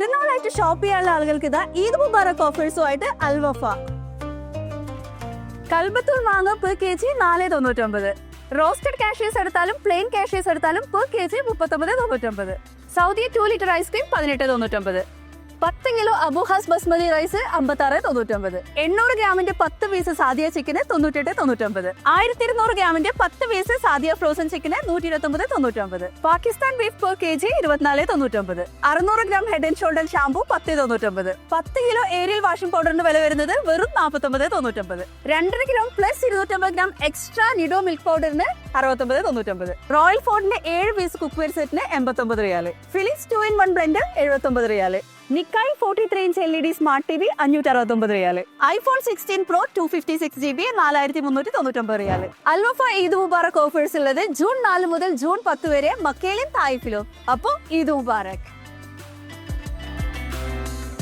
പെരുന്നാളായിട്ട് ഷോപ്പ് ചെയ്യാനുള്ള ആളുകൾക്ക് ഇതാ ഈദ് മുബാറക് ഓഫേഴ്സുമായിട്ട് അൽവഫ. കൽബത്തൂർ മാങ്ങ per kg 4.99. റോസ്റ്റഡ് കാഷ്യൂസ് എടുത്താലും പ്ലെയിൻ കാഷ്യൂസ് എടുത്താലും per kg 39.99. Saudi 2 litre ice cream 18.99. 10 kilo അബുഹാസ് ബസ്മതി റൈസ് 56.99. 800 ഗ്രാമിന്റെ 10 പീസ് സാദിയ ചിക്കന് 98.99. 1200 ഗ്രാമിന്റെ 10 പീസ് സാദിയ ഫ്രോസൺ ചിക്കന് 129.99. Pakistan beef per kg 24.99. 600 gram head and shoulder shampoo 10.99. 10 kilo Ariel washing പൗഡറിന് വില വരുന്നത് വെറും 49.99. 2.5 kilo plus 250 gram extra Nido milk പൗഡറിന് 69.99. റോയൽ ഫോർഡിന്റെ 7 പീസ് കുക്ക് വെയർ സെറ്റിന് 89 റിയാൽ. ഫിലിപ്സ് 2-in-1 ബ്ലെൻഡർ 79 റിയാൽ. നിക്കായ് 43 ഇഞ്ച് LED സ്മാർട്ട് TV 569 റിയാൽ. IPhone 16 Pro 256GB 4399 റിയാൽ. അൽവഫ Eid Mubarak offers ഉള്ളത് June 4 മുതൽ June 10 വരെ മക്കയിലും തായിഫിലും. അപ്പോൾ ഈദ് മുബാറക്.